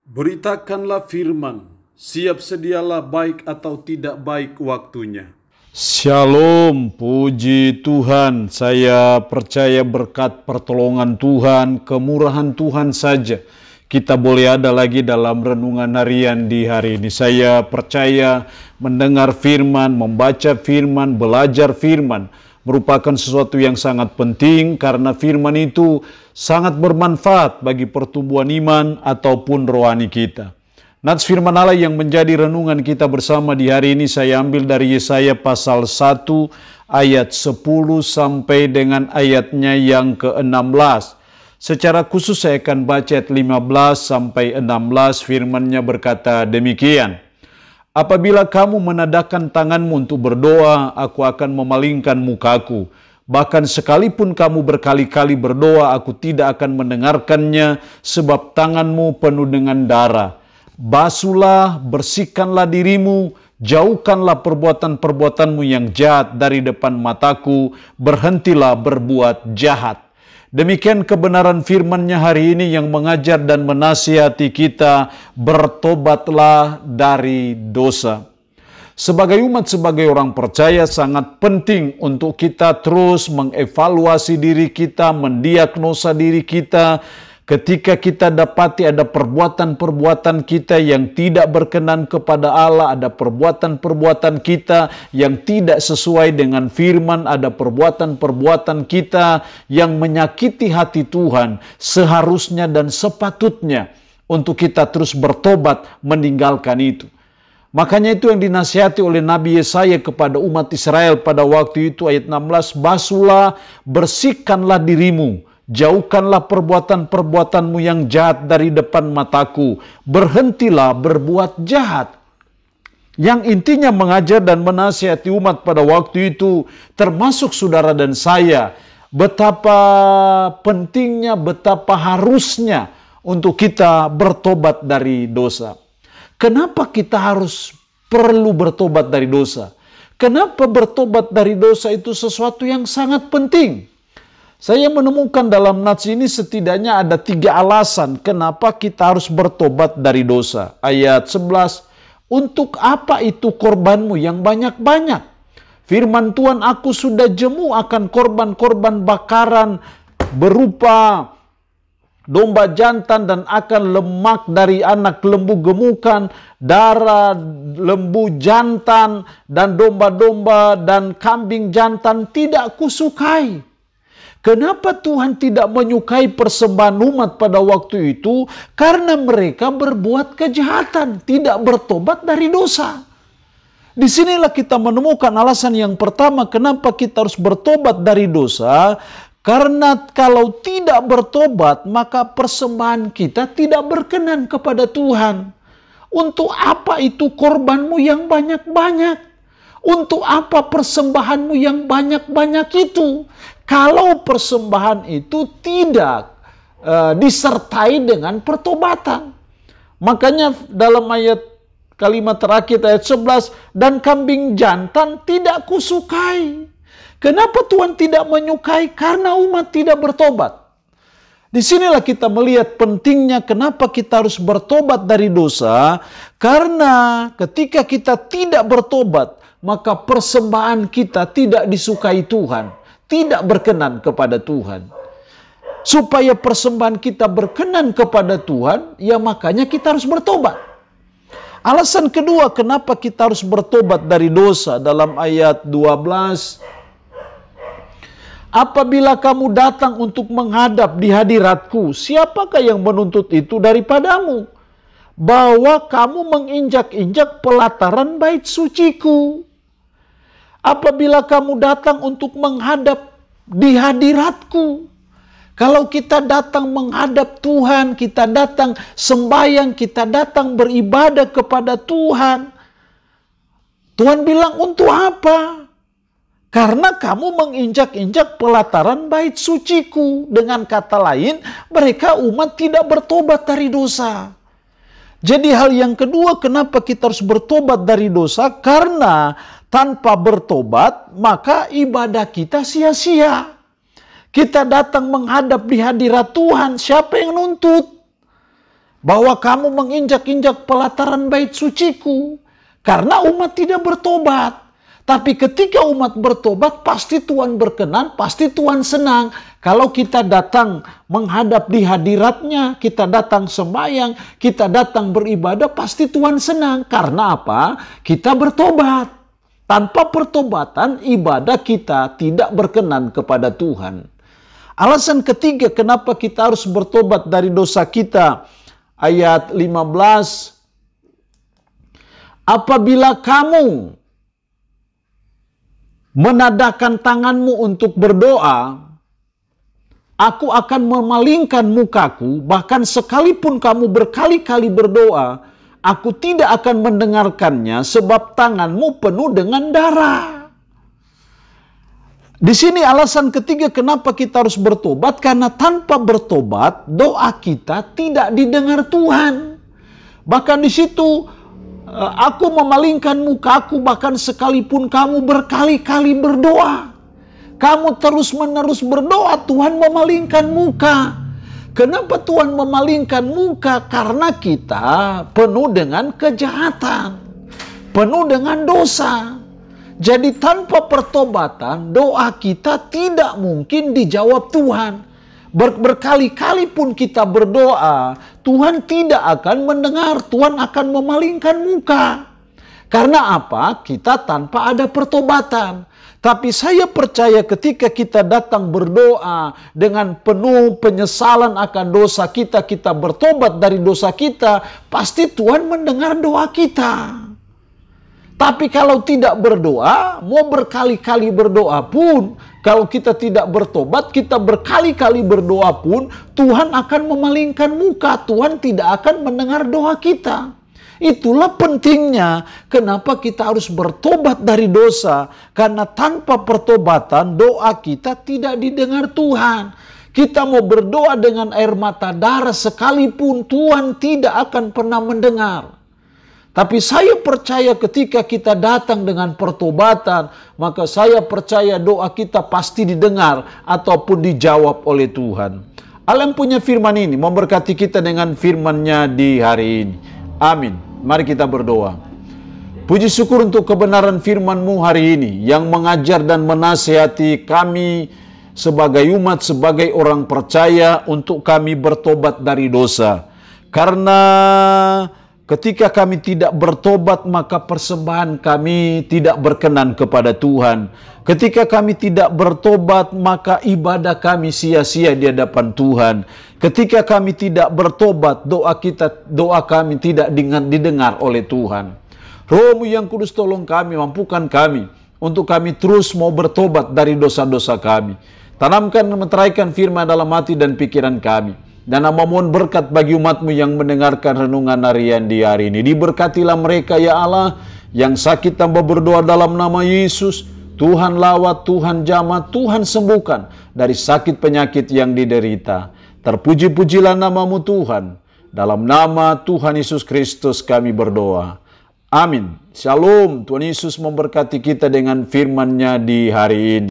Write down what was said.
Beritakanlah firman, siap sedialah baik atau tidak baik waktunya. Shalom, puji Tuhan. Saya percaya berkat pertolongan Tuhan, kemurahan Tuhan saja kita boleh ada lagi dalam renungan harian di hari ini. Saya percaya mendengar firman, membaca firman, belajar firman merupakan sesuatu yang sangat penting karena firman itu sangat bermanfaat bagi pertumbuhan iman ataupun rohani kita. Nats firman Allah yang menjadi renungan kita bersama di hari ini saya ambil dari Yesaya pasal 1 ayat 10 sampai dengan ayatnya yang ke-16. Secara khusus saya akan baca ayat 15 sampai 16, firman-Nya berkata demikian. Apabila kamu menadahkan tanganmu untuk berdoa, aku akan memalingkan mukaku. Bahkan sekalipun kamu berkali-kali berdoa, aku tidak akan mendengarkannya, sebab tanganmu penuh dengan darah. Basuhlah, bersihkanlah dirimu, jauhkanlah perbuatan-perbuatanmu yang jahat dari depan mataku, berhentilah berbuat jahat. Demikian kebenaran firman-Nya hari ini yang mengajar dan menasihati kita, bertobatlah dari dosa. Sebagai umat, sebagai orang percaya, sangat penting untuk kita terus mengevaluasi diri kita, mendiagnosa diri kita. Ketika kita dapati ada perbuatan-perbuatan kita yang tidak berkenan kepada Allah, ada perbuatan-perbuatan kita yang tidak sesuai dengan firman, ada perbuatan-perbuatan kita yang menyakiti hati Tuhan, seharusnya dan sepatutnya untuk kita terus bertobat meninggalkan itu. Makanya itu yang dinasihati oleh Nabi Yesaya kepada umat Israel pada waktu itu, ayat 16, basuhlah, bersihkanlah dirimu, jauhkanlah perbuatan-perbuatanmu yang jahat dari depan mataku, berhentilah berbuat jahat. Yang intinya mengajar dan menasihati umat pada waktu itu, termasuk saudara dan saya, betapa pentingnya, betapa harusnya untuk kita bertobat dari dosa. Kenapa kita harus perlu bertobat dari dosa? Kenapa bertobat dari dosa itu sesuatu yang sangat penting? Saya menemukan dalam nats ini setidaknya ada 3 alasan kenapa kita harus bertobat dari dosa. Ayat 11, untuk apa itu korbanmu yang banyak-banyak? Firman Tuhan, aku sudah jemu akan korban-korban bakaran berupa domba jantan dan akan lemak dari anak lembu gemukan, darah lembu jantan dan domba-domba dan kambing jantan tidak kusukai. Kenapa Tuhan tidak menyukai persembahan umat pada waktu itu? Karena mereka berbuat kejahatan, tidak bertobat dari dosa. Disinilah kita menemukan alasan yang pertama kenapa kita harus bertobat dari dosa. Karena kalau tidak bertobat, maka persembahan kita tidak berkenan kepada Tuhan. Untuk apa itu korbanmu yang banyak-banyak? Untuk apa persembahanmu yang banyak-banyak itu? Kalau persembahan itu tidak disertai dengan pertobatan. Makanya dalam ayat kalimat terakhir ayat 11, dan kambing jantan tidak kusukai. Kenapa Tuhan tidak menyukai? Karena umat tidak bertobat. Disinilah kita melihat pentingnya kenapa kita harus bertobat dari dosa. Karena ketika kita tidak bertobat, maka persembahan kita tidak disukai Tuhan, tidak berkenan kepada Tuhan. Supaya persembahan kita berkenan kepada Tuhan, ya makanya kita harus bertobat. Alasan kedua kenapa kita harus bertobat dari dosa dalam ayat 12. Apabila kamu datang untuk menghadap di hadiratku, siapakah yang menuntut itu daripadamu? Bahwa kamu menginjak-injak pelataran bait suciku. Apabila kamu datang untuk menghadap di hadiratku. Kalau kita datang menghadap Tuhan, kita datang sembahyang, kita datang beribadah kepada Tuhan. Tuhan bilang, untuk apa? Karena kamu menginjak-injak pelataran bait suciku. Dengan kata lain, mereka umat tidak bertobat dari dosa. Jadi hal yang kedua kenapa kita harus bertobat dari dosa? Karena tanpa bertobat, maka ibadah kita sia-sia. Kita datang menghadap di hadirat Tuhan, siapa yang nuntut? bahwa kamu menginjak-injak pelataran bait suciku karena umat tidak bertobat. Tapi ketika umat bertobat, pasti Tuhan berkenan, pasti Tuhan senang. Kalau kita datang menghadap di hadiratnya, kita datang sembahyang, kita datang beribadah, pasti Tuhan senang. Karena apa? Kita bertobat. Tanpa pertobatan, ibadah kita tidak berkenan kepada Tuhan. Alasan ketiga kenapa kita harus bertobat dari dosa kita. Ayat 15. Apabila kamu menadahkan tanganmu untuk berdoa, aku akan memalingkan mukaku, bahkan sekalipun kamu berkali-kali berdoa, aku tidak akan mendengarkannya sebab tanganmu penuh dengan darah. Di sini alasan ketiga kenapa kita harus bertobat, karena tanpa bertobat doa kita tidak didengar Tuhan. Bahkan di situ aku memalingkan mukaku, bahkan sekalipun kamu berkali-kali berdoa. Kamu terus-menerus berdoa, Tuhan memalingkan muka. Kenapa Tuhan memalingkan muka? Karena kita penuh dengan kejahatan, penuh dengan dosa. Jadi tanpa pertobatan, doa kita tidak mungkin dijawab Tuhan. Berkali-kali pun kita berdoa, Tuhan tidak akan mendengar, Tuhan akan memalingkan muka. Karena apa? Kita tanpa ada pertobatan. Tapi saya percaya ketika kita datang berdoa dengan penuh penyesalan akan dosa kita, kita bertobat dari dosa kita, pasti Tuhan mendengar doa kita. Tapi kalau tidak berdoa, mau berkali-kali berdoa pun, kalau kita tidak bertobat, kita berkali-kali berdoa pun, Tuhan akan memalingkan muka, Tuhan tidak akan mendengar doa kita. Itulah pentingnya kenapa kita harus bertobat dari dosa, karena tanpa pertobatan doa kita tidak didengar Tuhan. Kita mau berdoa dengan air mata darah sekalipun, Tuhan tidak akan pernah mendengar. Tapi saya percaya ketika kita datang dengan pertobatan, maka saya percaya doa kita pasti didengar ataupun dijawab oleh Tuhan. Allah yang punya firman ini memberkati kita dengan firman-Nya di hari ini. Amin. Mari kita berdoa. Puji syukur untuk kebenaran firman-Mu hari ini yang mengajar dan menasihati kami sebagai umat, sebagai orang percaya untuk kami bertobat dari dosa. Karena ketika kami tidak bertobat, maka persembahan kami tidak berkenan kepada Tuhan. Ketika kami tidak bertobat, maka ibadah kami sia-sia di hadapan Tuhan. Ketika kami tidak bertobat, doa kami tidak didengar oleh Tuhan. Roh-Mu yang kudus tolong kami, mampukan kami untuk kami terus mau bertobat dari dosa-dosa kami. Tanamkan dan meteraikan firman dalam hati dan pikiran kami. Dan mohon berkat bagi umat-Mu yang mendengarkan renungan harian di hari ini. Diberkatilah mereka ya Allah, yang sakit tambah berdoa dalam nama Yesus. Tuhan lawat, Tuhan jamah, Tuhan sembuhkan dari sakit penyakit yang diderita. Terpuji-pujilah nama-Mu Tuhan. Dalam nama Tuhan Yesus Kristus kami berdoa. Amin. Shalom. Tuhan Yesus memberkati kita dengan firman-Nya di hari ini.